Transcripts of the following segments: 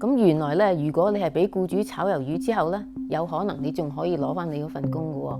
咁原來咧，如果你係俾僱主炒魷魚之後咧，有可能你仲可以攞翻你嗰份工嘅喎。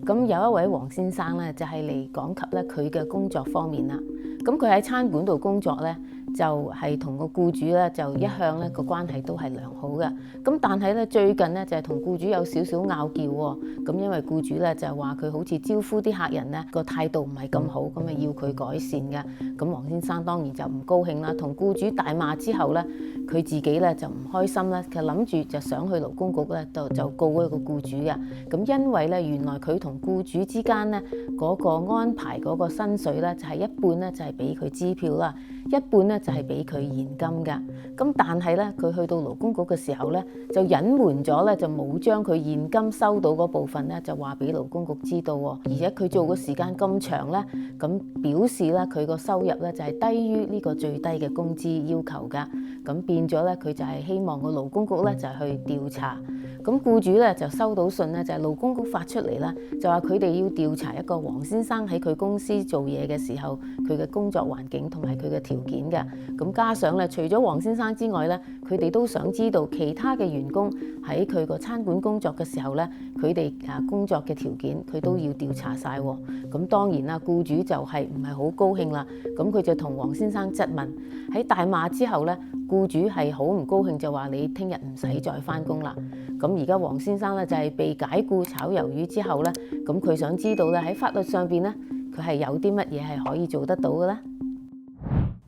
咁有一位黃先生咧，就係嚟講及咧佢嘅工作方面啦。咁佢喺餐館度工作咧，就係同個僱主咧就一向咧個關係都係良好嘅。咁但係咧最近咧就係同僱主有少少拗撬喎。咁因為僱主咧就係話佢好似招呼啲客人咧個態度唔係咁好，咁啊要佢改善嘅。咁黃先生當然就唔高興啦，同僱主大罵之後咧，佢自己咧就唔開心啦，佢諗住就想去勞工局咧就告嗰個僱主嘅。咁因為咧原來佢同僱主之間咧嗰個安排嗰個薪水咧就係一半咧就係俾佢支票啦，一半咧就係俾佢現金㗎。咁但係咧佢去到勞工局嘅時候咧就隱瞞咗咧，就冇將佢現金收到嗰部分咧就話俾勞工局知道喎。而且佢做嘅時間咁長咧，咁表示咧佢個收入咧就係低於呢個最低嘅工資要求㗎。咁變咗咧佢就係希望個勞工局咧就係去調查。咁僱主咧就收到信咧，就係勞工局發出嚟啦，就話佢哋要調查一個黃先生喺佢公司做嘢嘅時候，佢嘅工作環境同埋佢嘅條件嘅。咁加上咧，除咗黃先生之外咧，佢哋都想知道其他嘅員工喺佢個餐館工作嘅時候咧，佢哋工作嘅條件佢都要調查晒喎。咁當然啦，僱主就係唔係好高興啦。咁佢就同黃先生質問，喺大罵之後咧，僱主係好唔高興，就話你聽日唔使再返工啦。咁而家黃先生咧就係被解僱炒魷魚之後咧，咁佢想知道咧喺法律上邊咧，佢係有啲乜嘢係可以做得到嘅咧？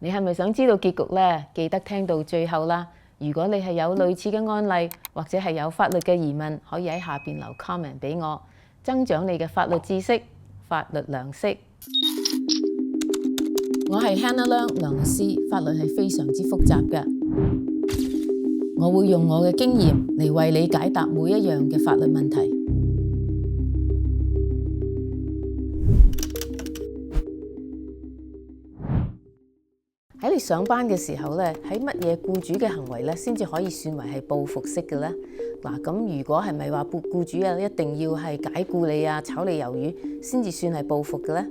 你係咪想知道結局咧？記得聽到最後啦！如果你係有類似嘅案例，或者係有法律嘅疑問，可以喺下邊留 comment 俾我，增長你嘅法律知識、法律常識。我係 Hannah 梁律師，法律係非常之複雜嘅。我會用我嘅經驗嚟為你解答每一樣嘅法律問題。喺你上班嘅時候咧，喺乜嘢僱主嘅行為咧，先至可以算為係報復式嘅咧？嗱，咁如果係咪話僱主啊一定要係解僱你啊、炒你魷魚先至算係報復嘅咧？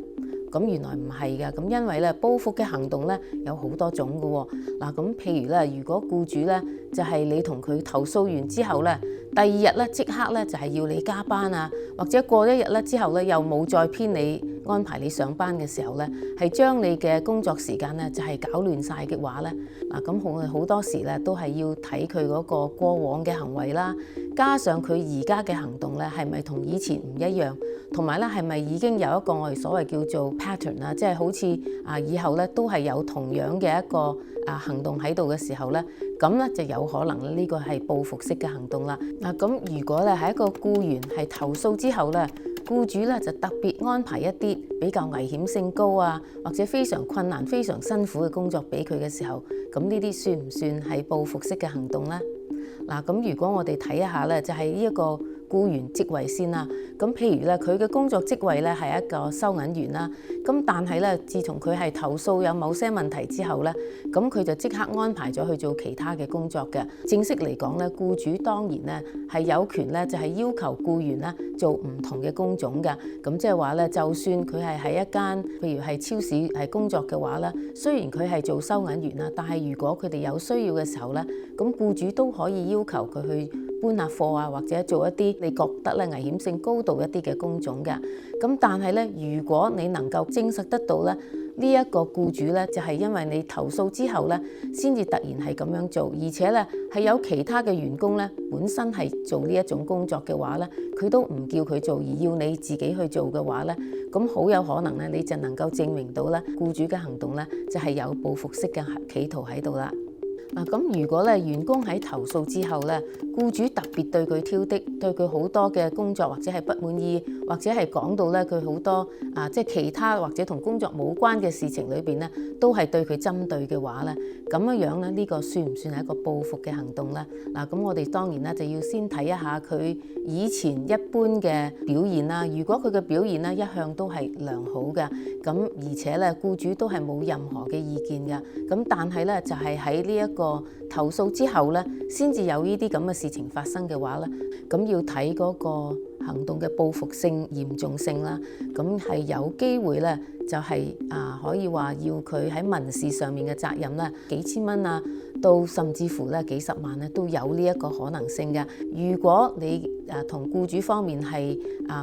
咁原來唔係㗎，咁因為咧報復嘅行動咧有好多種㗎喎。嗱，咁譬如咧，如果僱主咧就係你同佢投訴完之後咧，第二日咧即刻咧就係要你加班啊，或者過一日咧之後咧又冇再編你安排你上班嘅時候咧，係將你嘅工作時間咧就係搞亂晒嘅話咧，嗱，咁好多時咧都係要睇佢嗰個過往嘅行為啦，加上佢而家嘅行動咧係咪同以前唔一樣，同埋咧係咪已經有一個我哋所謂叫做 pattern 啊，即係好似以後咧都係有同樣嘅一個行動喺度嘅時候咧，咁咧就有可能呢個係報復式嘅行動啦。嗱，咁如果咧係一個僱員係投訴之後咧，僱主咧就特別安排一啲比較危險性高啊，或者非常困難、非常辛苦嘅工作俾佢嘅時候，咁呢啲算唔算係報復式嘅行動咧？嗱，咁如果我哋睇一下咧，就係呢一個僱員職位先啦。咁譬如咧，佢嘅工作職位咧係一個收銀員啦。咁但係咧，自從佢係投訴有某些問題之後咧，咁佢就即刻安排咗去做其他嘅工作嘅。正式嚟講咧，僱主當然咧係有權咧，就係要求僱員咧做唔同嘅工種嘅。咁即係話咧，就算佢係喺一間譬如係超市係工作嘅話咧，雖然佢係做收銀員啦，但係如果佢哋有需要嘅時候咧，咁僱主都可以要求佢去搬下貨啊，或者做一啲你覺得咧危險性高度一啲嘅工種嘅。咁但係咧，如果你能夠證實得到咧，呢一個僱主咧就係因為你投訴之後咧，先至突然係咁樣做，而且咧係有其他嘅員工咧本身係做呢一種工作嘅話咧，佢都唔叫佢做，而要你自己去做嘅話咧，咁好有可能咧你就能夠證明到咧僱主嘅行動咧就係有報復式嘅企圖喺度啦。嗱，咁如果咧員工喺投訴之後咧，僱主特別對佢挑剔，對佢好多嘅工作或者係不滿意，或者係講到咧佢好多即係其他或者同工作冇關嘅事情裏邊咧，都係對佢針對嘅話咧，咁樣咧呢個算唔算係一個報復嘅行動咧？嗱，咁我哋當然咧就要先睇一下佢以前一般嘅表現啦。如果佢嘅表現咧一向都係良好嘅，咁而且咧僱主都係冇任何嘅意見嘅，咁但係咧就係喺呢一個投訴之後咧，先至有呢啲咁嘅事情發生嘅話咧，咁要睇嗰個行動嘅報復性、嚴重性啦。咁係有機會咧，就係可以話要佢喺民事上面嘅責任咧，幾千蚊啊，到甚至乎咧幾十萬咧都有呢一個可能性嘅。如果你同僱主方面係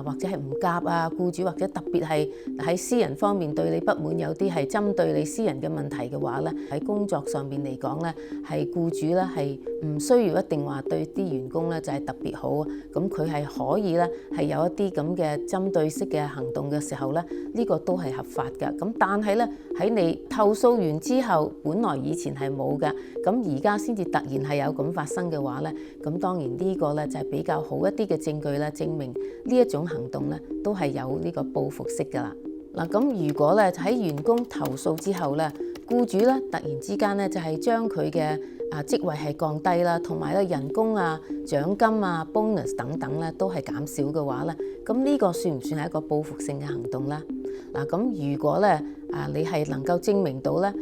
或者係唔夾啊，僱主或者特別係喺私人方面對你不滿，有啲係針對你私人嘅問題嘅話咧，喺工作上面嚟講咧，係僱主咧係唔需要一定話對啲員工咧就係特別好，咁佢係可以咧係有一啲咁嘅針對式嘅行動嘅時候咧，呢個都係合法嘅。咁但係咧喺你投訴完之後，本來以前係冇嘅，咁而家先至突然係有咁發生嘅話咧，咁當然呢個咧就係比較好一啲嘅證據咧，證明呢一種行動咧都係有呢個報復式㗎啦。嗱，咁如果咧喺員工投訴之後咧，僱主咧突然之間咧就係將佢嘅職位係降低啦，同埋咧人工啊、獎金啊、bonus 等等咧都係減少嘅話咧，咁呢個算唔算係一個報復性嘅行動咧？嗱，咁如果咧你係能夠證明到咧，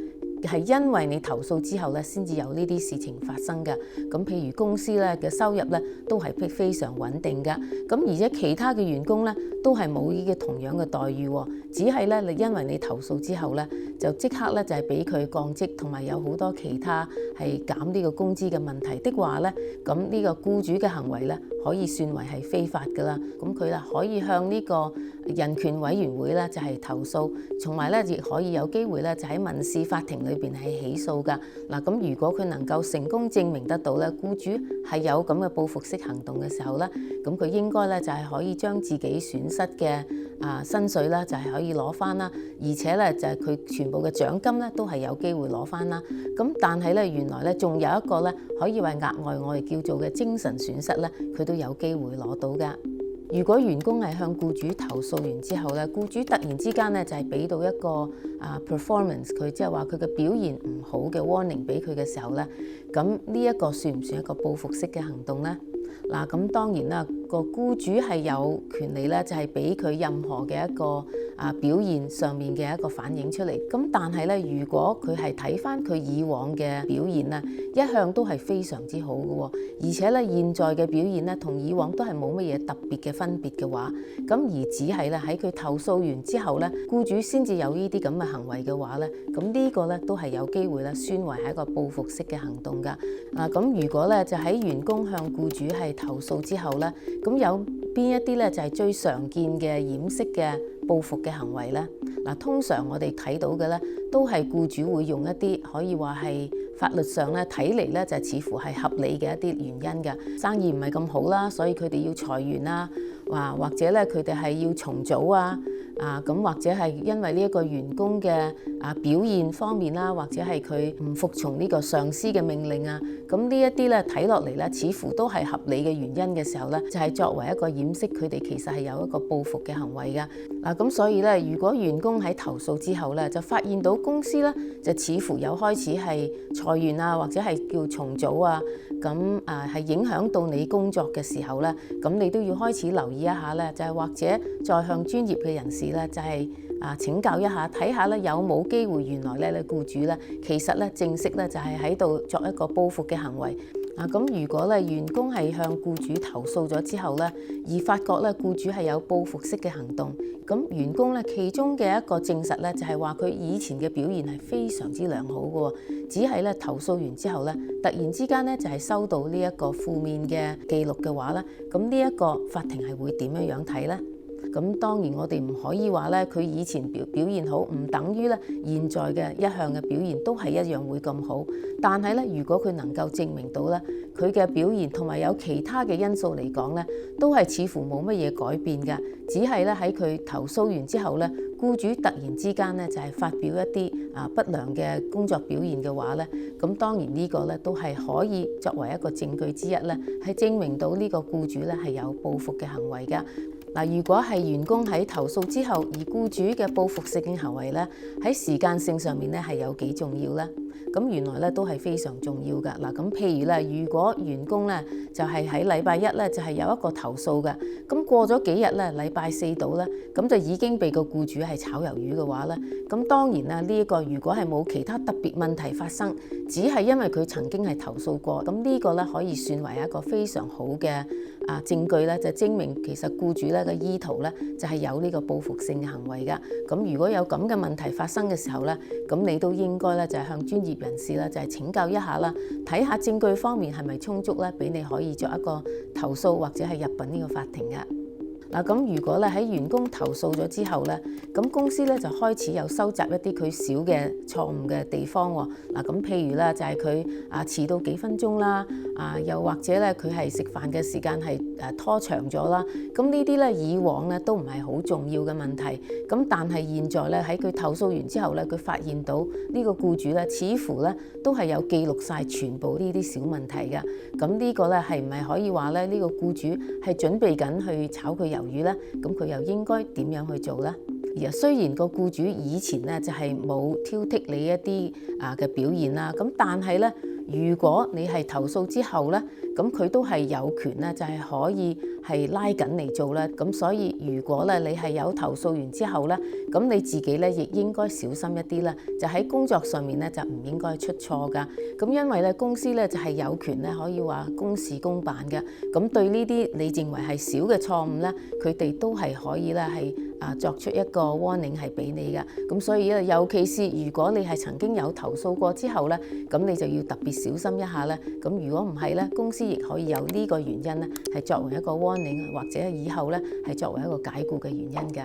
係因為你投訴之後咧，先至有呢啲事情發生嘅。咁譬如公司咧嘅收入咧都係非常穩定嘅。咁而且其他嘅員工咧都係冇呢個同樣嘅待遇喎，只係咧你因為你投訴之後咧，就即刻咧就係俾佢降職，同埋有好多其他係減呢個工資嘅問題的話咧，咁呢個僱主嘅行為咧可以算為係非法㗎啦。咁佢啦可以向呢個人權委員會咧就係投訴，同埋咧亦可以有機會咧就喺民事法庭裏邊係起訴㗎。嗱，咁如果佢能夠成功證明得到咧，僱主係有咁嘅報復式行動嘅時候咧，咁佢應該咧就係可以將自己損失嘅薪水啦，就係可以攞翻啦，而且咧就係佢全部嘅獎金咧都係有機會攞翻啦。咁但係咧原來咧仲有一個咧可以話額外我哋叫做嘅精神損失咧，佢都有機會攞到㗎。如果員工係向僱主投訴完之後咧，僱主突然之間咧就係俾到一個performance，佢即係話佢嘅表現唔好嘅 warning 俾佢嘅時候咧，咁呢一個算唔算一個報復式嘅行動咧？嗱，咁當然啦，個僱主係有權利咧，就係俾佢任何嘅一個表現上面嘅一個反映出嚟。咁但係咧，如果佢係睇翻佢以往嘅表現咧，一向都係非常之好嘅喎，而且咧現在嘅表現咧同以往都係冇乜嘢特別嘅分別嘅話，咁而只係咧喺佢投訴完之後咧，僱主先至有呢啲咁嘅行為嘅話咧，咁呢個咧都係有機會咧算為係一個報復式嘅行動㗎。咁如果咧就喺員工向僱主係投訴之後咧，咁有邊一啲咧就係最常見嘅掩飾嘅報復嘅行為咧？嗱，通常我哋睇到嘅咧，都係僱主會用一啲可以話係法律上咧睇嚟咧就似乎係合理嘅一啲原因㗎。生意唔係咁好啦，所以佢哋要裁員啊，或者咧佢哋係要重組咁或者係因為呢一個員工嘅表現方面啦，或者係佢唔服從呢個上司嘅命令啊，咁呢一啲咧睇落嚟咧，似乎都係合理嘅原因嘅時候咧，就係作為一個掩飾佢哋其實係有一個報復嘅行為㗎。咁所以咧，如果員工喺投訴之後咧，就發現到公司咧就似乎有開始係裁員啊，或者係叫重組啊，咁係影響到你工作嘅時候咧，咁你都要開始留意一下咧，就係或者再向專業嘅人士咧，就係請教一下，睇下咧有冇機會原來咧僱主咧其實咧正式咧就係喺度作一個報復嘅行為。咁如果咧員工係向僱主投訴咗之後咧，而發覺咧僱主係有報復式嘅行動，咁員工咧其中嘅一個證實咧就係話佢以前嘅表現係非常之良好嘅，只係咧投訴完之後咧，突然之間咧就係收到呢一個負面嘅記錄嘅話咧，咁呢一個法庭係會點樣睇咧？咁當然我哋唔可以話咧，佢以前表現好，唔等於咧現在嘅一向嘅表現都係一樣會咁好。但係咧，如果佢能夠證明到咧，佢嘅表現同埋有其他嘅因素嚟講咧，都係似乎冇乜嘢改變嘅，只係咧喺佢投訴完之後咧，僱主突然之間咧就係發表一啲不良嘅工作表現嘅話咧，咁當然呢個咧都係可以作為一個證據之一咧，係證明到呢個僱主咧係有報復嘅行為㗎。如果係員工喺投訴之後，而僱主嘅報復性行為咧，喺時間性上面咧係有幾重要咧？咁原來咧都係非常重要㗎。咁譬如咧，如果員工咧就係喺禮拜一咧就係有一個投訴嘅，咁過咗幾日咧，禮拜四到咧，咁就已經被個僱主係炒魷魚嘅話咧，咁當然啦，呢一個如果係冇其他特別問題發生，只係因為佢曾經係投訴過，咁呢個咧可以算為一個非常好嘅證據咧，就證明其實僱主咧嘅意圖咧就係有呢個報復性嘅行為㗎。咁如果有咁嘅問題發生嘅時候咧，咁你都應該咧就係向專業業人士啦，就係請教一下啦，睇下證據方面係咪充足咧，俾你可以作一個投訴或者係入稟呢個法庭嘅。嗱，咁如果咧喺員工投訴咗之後咧，咁公司咧就開始有收集一啲佢小嘅錯誤嘅地方喎。嗱，咁譬如啦，就係佢遲到幾分鐘啦，又或者咧佢係食飯嘅時間係拖長咗啦。咁呢啲咧以往咧都唔係好重要嘅問題，咁但係現在咧喺佢投訴完之後咧，佢發現到呢個僱主咧似乎咧都係有記錄晒全部呢啲小問題嘅。咁呢個咧係唔係可以話咧呢個僱主係準備緊去炒佢魷魚咧？咁佢又應該點樣去做咧？而雖然個僱主以前咧就係冇挑剔你一啲嘅表現啦，咁但係咧，如果你係投訴之後咧，咁佢都係有權咧，就係可以係拉緊嚟做啦。咁所以如果咧你係有投訴完之後咧，咁你自己咧亦應該小心一啲啦，就喺工作上面咧就唔應該出錯噶。咁因為咧公司咧就係有權咧可以話公事公辦嘅。咁對呢啲你認為係小嘅錯誤咧，佢哋都係可以咧係作出一個 warning 係俾你嘅。咁所以咧，尤其是如果你係曾經有投訴過之後咧，咁你就要特別小心一下咧。咁如果唔係咧，公司亦可以有呢個原因咧，係作為一個 warning， 或者以後咧係作為一個解僱嘅原因嘅。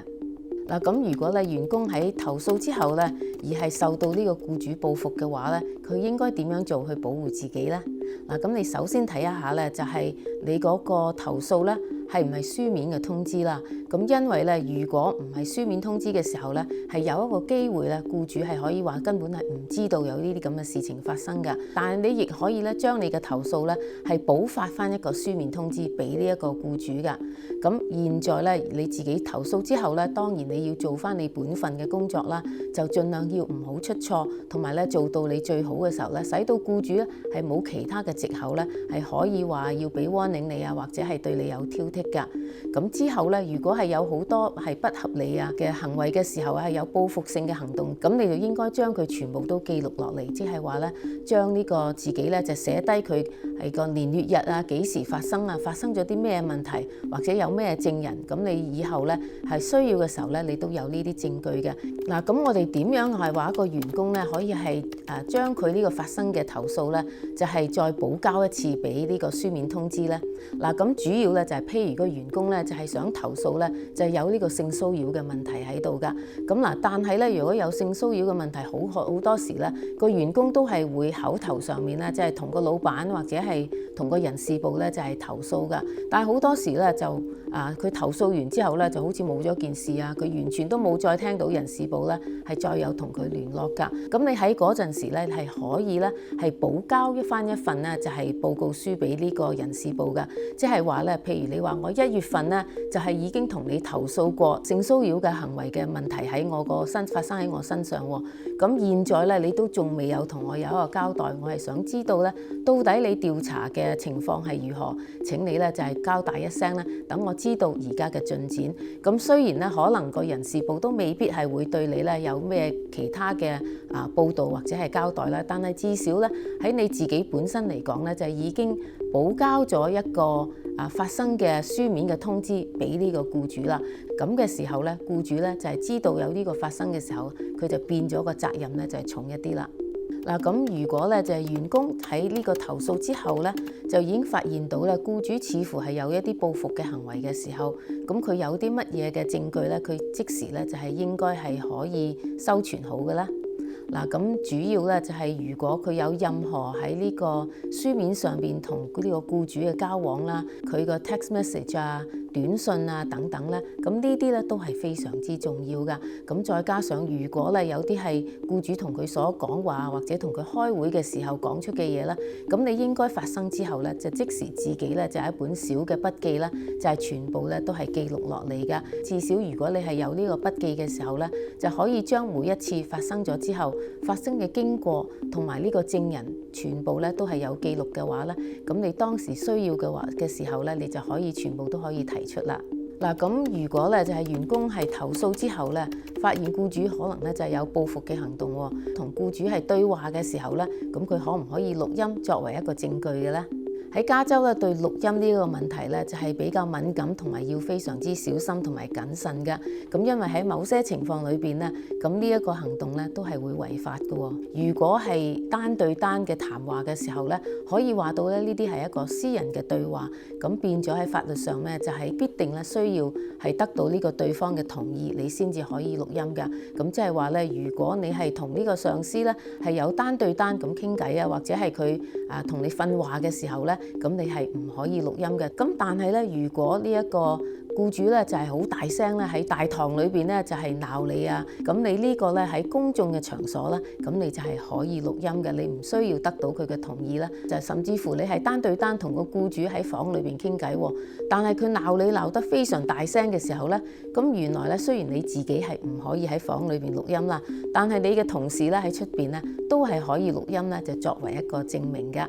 嗱，咁如果咧員工喺投訴之後咧，而係受到呢個僱主報復嘅話咧，佢應該點樣做去保護自己咧？嗱，咁你首先睇一下咧，就係你嗰個投訴咧係唔係書面嘅通知啦？咁因為咧，如果唔係書面通知嘅時候咧，係有一個機會咧，僱主係可以話根本係唔知道有呢啲咁嘅事情發生嘅。但係你亦可以咧將你嘅投訴咧係補發翻一個書面通知俾呢一個僱主㗎。咁現在咧你自己投訴之後咧，當然你要做翻你本份嘅工作啦，就盡量要唔好出錯，同埋咧做到你最好嘅時候咧，使到僱主咧係冇其他嘅藉口咧係可以話要俾 warning 你啊，或者係對你有挑剔㗎。咁之後咧，如果係有好多係不合理嘅行為嘅時候，係有報復性嘅行動，咁你就應該將佢全部都記錄落嚟，即係話咧將呢個自己咧就寫低佢係個年月日啊，幾時發生啊，發生咗啲咩問題，或者有咩證人，咁你以後咧係需要嘅時候咧，你都有呢啲證據嘅。嗱，咁我哋點樣係話一個員工咧可以係將佢呢個發生嘅投訴咧，就係再補交一次俾呢個書面通知咧？嗱，咁主要咧就係譬如個員工咧就係想投訴咧，就係有呢個性騷擾嘅問題喺度噶。咁嗱，但係咧如果有性騷擾嘅問題，好多時咧個員工都係會口頭上面咧，即係同個老闆或者係同個人事部咧就係投訴噶。但係好多時咧就佢投訴完之後咧就好似冇咗件事啊，佢完全都冇再聽到人事部咧係再有同佢聯絡噶。咁你喺嗰陣時咧係可以咧係補交翻一份咧就係報告書俾呢個人事部噶。即係話咧，譬如你話我1月份咧就係已經同你投訴過性騷擾嘅行為嘅問題喺我個身發生喺我身上喎。咁現在咧你都仲未有同我有一個交代，我係想知道咧到底你調查嘅情況係如何？請你咧就係交代一聲咧，等我知道而家嘅進展。咁雖然咧可能個人事部都未必係會對你咧有咩其他嘅報導或者係交代啦，但係至少咧喺你自己本身嚟講咧就已經補交咗一個發生嘅書面嘅通知俾呢個僱主啦。咁嘅時候咧，僱主咧就係知道有呢個發生嘅時候，佢就變咗個責任咧就係重一啲啦。嗱，咁如果咧就係員工喺呢個投訴之後咧，就已經發現到咧僱主似乎係有一啲報復嘅行為嘅時候，咁佢有啲乜嘢嘅證據咧，佢即時咧就係應該係可以收存好嘅啦。嗱，咁主要咧就係如果佢有任何喺呢個書面上邊同呢個僱主嘅交往啦，佢個 text message 短信等等咧，咁呢啲咧都係非常之重要噶。咁再加上如果咧有啲係僱主同佢所講話或者同佢開會嘅時候講出嘅嘢咧，咁你應該發生之後咧就即時自己咧就一本小嘅筆記啦，就係全部咧都係記錄落嚟噶。至少如果你係有呢個筆記嘅時候咧，就可以將每一次發生咗之後發生嘅經過同埋呢個證人全部咧都係有記錄嘅話咧，咁你當時需要嘅時候咧，你就可以全部都可以提出啦。嗱，咁如果咧就係員工係投訴之後咧，發現僱主可能咧就係有報復嘅行動喎，同僱主係對話嘅時候咧，咁佢可唔可以錄音作為一個證據嘅咧？喺加州咧，對錄音呢個問題咧，就係比較敏感同埋要非常之小心同埋謹慎嘅。咁因為喺某些情況裏邊咧，咁呢一個行動咧都係會違法嘅。如果係單對單嘅談話嘅時候咧，可以話到咧呢啲係一個私人嘅對話，咁變咗喺法律上咧就係必定咧需要係得到呢個對方嘅同意，你先至可以錄音嘅。咁即係話咧，如果你係同呢個上司咧係有單對單咁傾偈啊，或者係佢同你訓話嘅時候咧，咁你係唔可以錄音嘅。咁但係咧，如果呢一個僱主咧就係好大聲咧喺大堂裏邊咧就係鬧你啊，咁你呢個咧喺公眾嘅場所咧，咁你就係可以錄音嘅，你唔需要得到佢嘅同意啦。就甚至乎你係單對單同個僱主喺房裏邊傾偈，但係佢鬧你鬧得非常大聲嘅時候咧，咁原來咧雖然你自己係唔可以喺房裏邊錄音啦，但係你嘅同事咧喺出邊咧都係可以錄音咧，就作為一個證明嘅。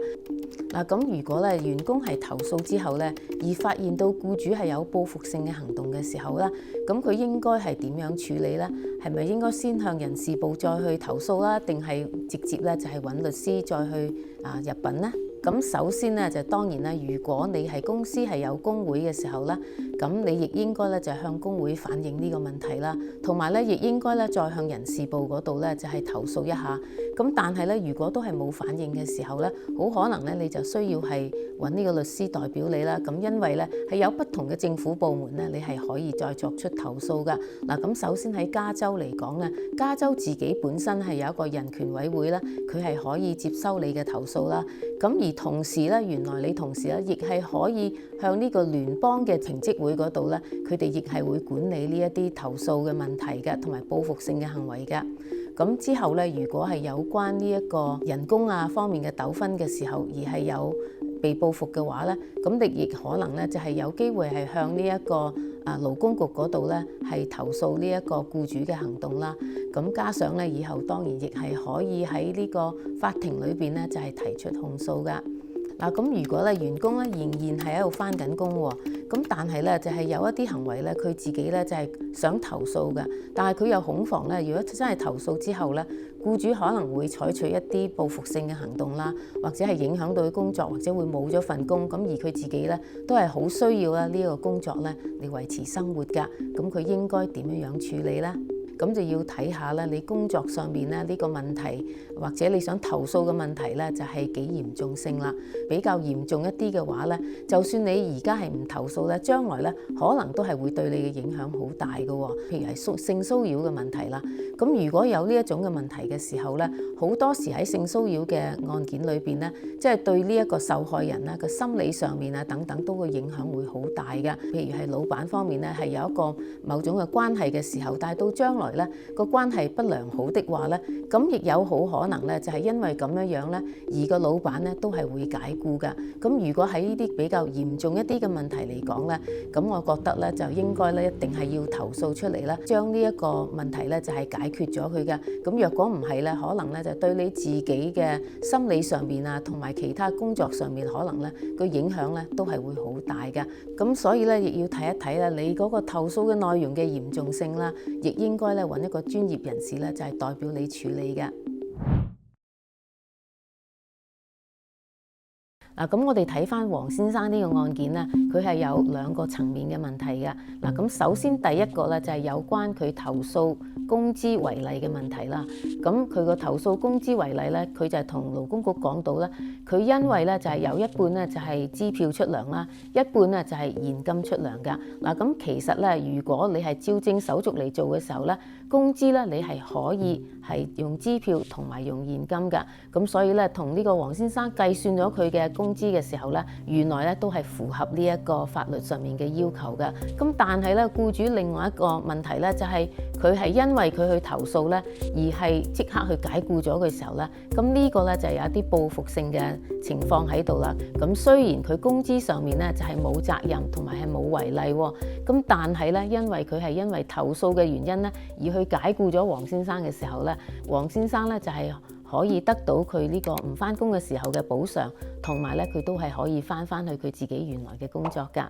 嗱，咁如果咧員工係投訴之後咧，而發現到僱主係有報復性嘅行動嘅時候咧，咁佢應該係點樣處理咧？係咪應該先向人事部再去投訴啦，定係直接咧就係揾律師再去入稟咧？咁首先咧就當然啦，如果你係公司係有工會嘅時候咧，咁你亦應該咧就向工會反映呢個問題啦，同埋咧亦應該咧再向人事部嗰度咧就係投訴一下。咁但係咧，如果都係冇反應嘅時候咧，好可能咧你就需要係揾呢個律師代表你啦。咁因為咧係有不同嘅政府部門咧，你係可以再作出投訴噶。嗱，咁首先喺加州嚟講咧，加州自己本身係有一個人權委會啦，佢係可以接收你嘅投訴啦。咁而同時咧，原來你同時咧亦係可以向呢個聯邦嘅評職會嗰度咧，佢哋亦係會管理呢一啲投訴嘅問題嘅，同埋報復性嘅行為嘅。咁之後咧，如果係有關呢一個人工方面嘅糾紛嘅時候，而係有被報復嘅話咧，咁你亦可能咧就係有機會係向呢一個勞工局嗰度咧係投訴呢一個僱主嘅行動啦。咁加上咧以後當然亦係可以喺呢個法庭裏邊咧就係提出控訴噶。嗱，咁如果咧員工咧仍然係喺度返緊工喎，咁但係咧就係有一啲行為咧佢自己咧就係想投訴嘅，但係佢又恐防咧，如果真係投訴之後咧，僱主可能會採取一啲報復性嘅行動啦，或者係影響到佢工作，或者會冇咗份工，咁而佢自己咧都係好需要啦呢個工作咧嚟維持生活㗎，咁佢應該點樣處理咧？咁就要睇下咧，你工作上面咧呢個問題，或者你想投訴嘅問題咧，就係幾嚴重性啦。比較嚴重一啲嘅話咧，就算你而家係唔投訴咧，將來咧可能都係會對你嘅影響好大嘅。譬如係性騷擾嘅問題啦。咁如果有呢一種嘅問題嘅時候咧，好多時喺性騷擾嘅案件裏邊咧，即係對呢一個受害人啦個心理上面等等都會影響會好大嘅。譬如係老闆方面咧係有一個某種嘅關係嘅時候，但係到將來咧個關係不良好的話咧，咁亦有好可能咧就係因為咁樣樣咧，而個老闆咧都係會解僱㗎。咁如果喺呢啲比較嚴重一啲嘅問題嚟講咧，咁我覺得咧就應該咧一定係要投訴出嚟啦，將呢一個問題咧就係解決咗佢嘅。咁若果唔係咧，可能咧就對你自己嘅心理上面同埋其他工作上面可能咧個影響咧都係會好大嘅。咁所以咧亦要睇一睇啦，你嗰個投訴嘅內容嘅嚴重性啦，亦應該咧揾一個專業人士咧就係代表你處理嘅。嗱，咁我哋睇翻黃先生呢個案件咧，佢係有兩個層面嘅問題嘅。嗱，咁首先第一個咧就係有關佢投訴工資違例嘅問題啦。咁佢個投訴工資違例咧，佢就係同勞工局講到咧，佢因為咧就係有一半咧就係支票出糧啦，一半咧就係現金出糧㗎。嗱，咁其實咧，如果你係照證手續嚟做嘅時候咧，工資咧你係可以係用支票同埋用現金㗎。咁所以咧，同呢個黃先生計算咗佢嘅工資嘅時候咧，原來咧都係符合呢一個法律上面嘅要求嘅。咁但係咧，僱主另外一個問題咧，就係佢係因為佢去投訴咧，而係即刻去解僱咗嘅時候咧，咁呢個咧就有一啲報復性嘅情況喺度啦。咁雖然佢工資上面咧就係冇責任同埋係冇違例，咁但係咧，因為佢係因為投訴嘅原因咧，而去解僱咗黃先生嘅時候咧，黃先生咧就係可以得到佢呢個唔返工嘅時候嘅補償，同埋咧佢都係可以返去佢自己原來嘅工作㗎。